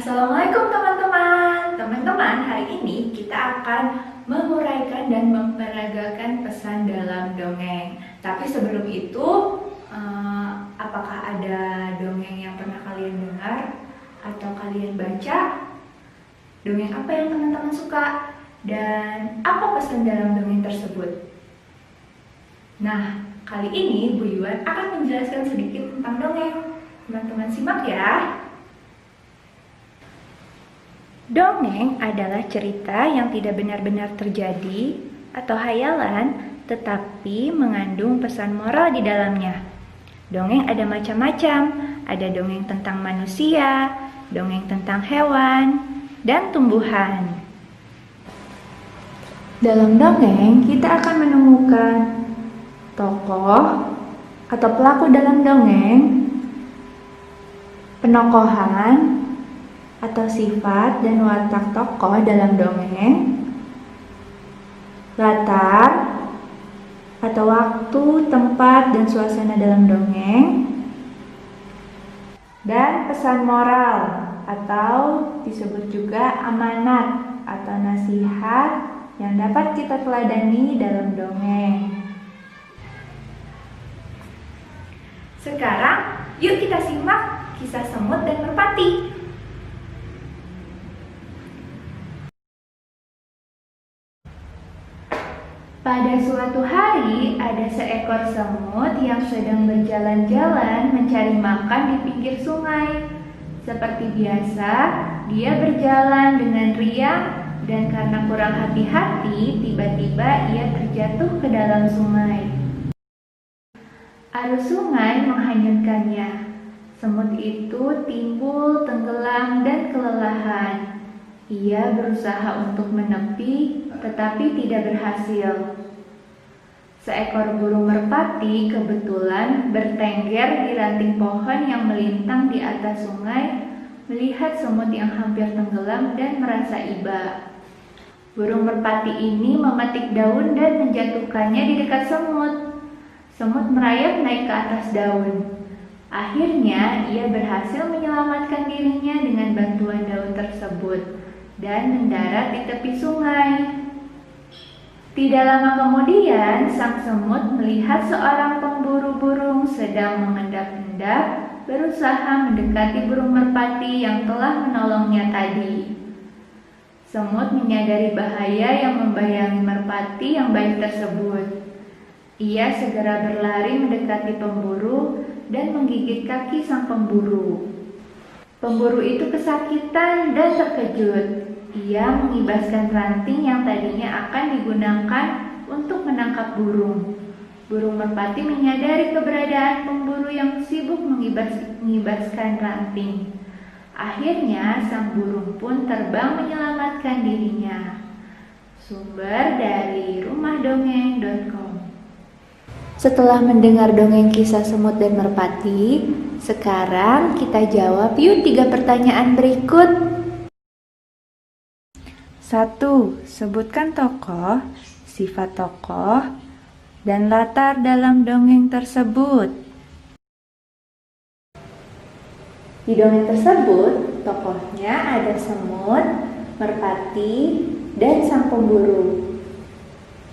Assalamualaikum teman-teman. Teman-teman, hari ini kita akan menguraikan dan memperagakan pesan dalam dongeng. Tapi sebelum itu, apakah ada dongeng yang pernah kalian dengar atau kalian baca? Dongeng apa yang teman-teman suka? Dan apa pesan dalam dongeng tersebut? Nah, kali ini Bu Yuan akan menjelaskan sedikit tentang dongeng. Teman-teman simak ya. Dongeng adalah cerita yang tidak benar-benar terjadi atau hayalan, tetapi mengandung pesan moral di dalamnya. Dongeng ada macam-macam, ada dongeng tentang manusia, dongeng tentang hewan, dan tumbuhan. Dalam dongeng, kita akan menemukan tokoh atau pelaku dalam dongeng, penokohan, atau sifat dan watak tokoh dalam dongeng, latar atau waktu, tempat, dan suasana dalam dongeng, dan pesan moral atau disebut juga amanat atau nasihat yang dapat kita teladani dalam dongeng. Sekarang, yuk kita simak kisah semut dan merpati. Pada suatu hari, ada seekor semut yang sedang berjalan-jalan mencari makan di pinggir sungai. Seperti biasa, dia berjalan dengan riang dan karena kurang hati-hati, tiba-tiba ia terjatuh ke dalam sungai. Arus sungai menghanyutkannya. Semut itu timbul, tenggelam, dan kelelahan. Ia berusaha untuk menepi, tetapi tidak berhasil. Seekor burung merpati kebetulan bertengger di ranting pohon yang melintang di atas sungai, melihat semut yang hampir tenggelam dan merasa iba. Burung merpati ini memetik daun dan menjatuhkannya di dekat semut. Semut merayap naik ke atas daun. Akhirnya, ia berhasil menyelamatkan dirinya dengan bantuan daun tersebut dan mendarat di tepi sungai. Tidak lama kemudian, sang semut melihat seorang pemburu burung sedang mengendap-endap berusaha mendekati burung merpati yang telah menolongnya tadi. Semut menyadari bahaya yang membayangi merpati yang baik tersebut. Ia segera berlari mendekati pemburu dan menggigit kaki sang pemburu. Pemburu itu kesakitan dan terkejut. Ia mengibaskan ranting yang tadinya akan digunakan untuk menangkap burung. Burung merpati menyadari keberadaan pemburu yang sibuk mengibaskan ranting. Akhirnya sang burung pun terbang menyelamatkan dirinya. Sumber dari rumahdongeng.com. Setelah mendengar dongeng kisah semut dan merpati, sekarang kita jawab yuk 3 pertanyaan berikut. 1. Sebutkan tokoh, sifat tokoh, dan latar dalam dongeng tersebut. Di dongeng tersebut, tokohnya ada semut, merpati, dan sang pemburu.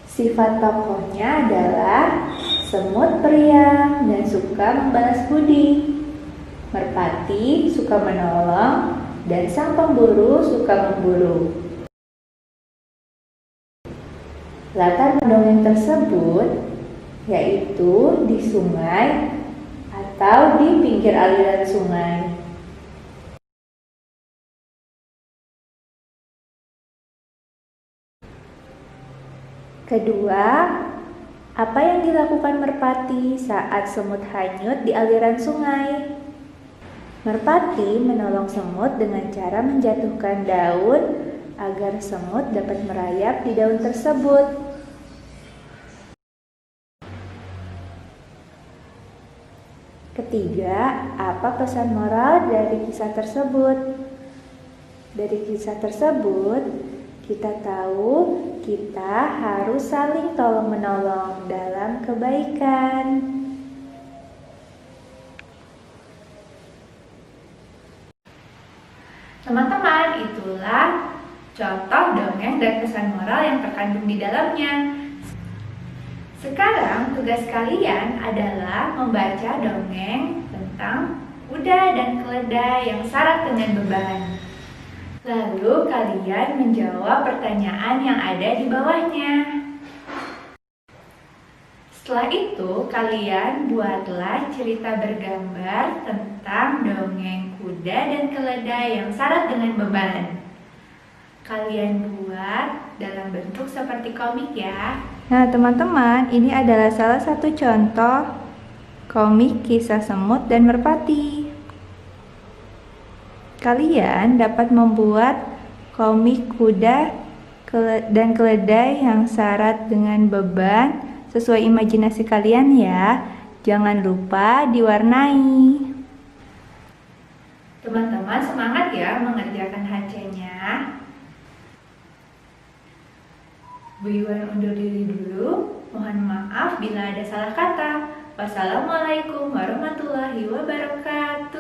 Sifat tokohnya adalah semut periang dan suka membalas budi. Merpati suka menolong dan sang pemburu suka memburu. Latar dongeng tersebut yaitu di sungai atau di pinggir aliran sungai. Kedua, apa yang dilakukan merpati saat semut hanyut di aliran sungai? Merpati menolong semut dengan cara menjatuhkan daun agar semut dapat merayap di daun tersebut. Ketiga, apa pesan moral dari kisah tersebut? Dari kisah tersebut, kita tahu kita harus saling tolong-menolong dalam kebaikan. Teman-teman, itulah contoh dongeng dan pesan moral yang terkandung di dalamnya. Sekarang tugas kalian adalah membaca dongeng tentang kuda dan keledai yang syarat dengan beban. Lalu kalian menjawab pertanyaan yang ada di bawahnya. Setelah itu, kalian buatlah cerita bergambar tentang dongeng kuda dan keledai yang syarat dengan beban. Kalian buat dalam bentuk seperti komik ya. Nah teman-teman, ini adalah salah satu contoh komik kisah semut dan merpati. Kalian dapat membuat komik kuda dan keledai yang syarat dengan beban sesuai imajinasi kalian ya. Jangan lupa diwarnai. Teman-teman semangat ya mengerjakan HC-nya. Bu Iwan undur diri dulu. Mohon maaf bila ada salah kata. Wassalamualaikum warahmatullahi wabarakatuh.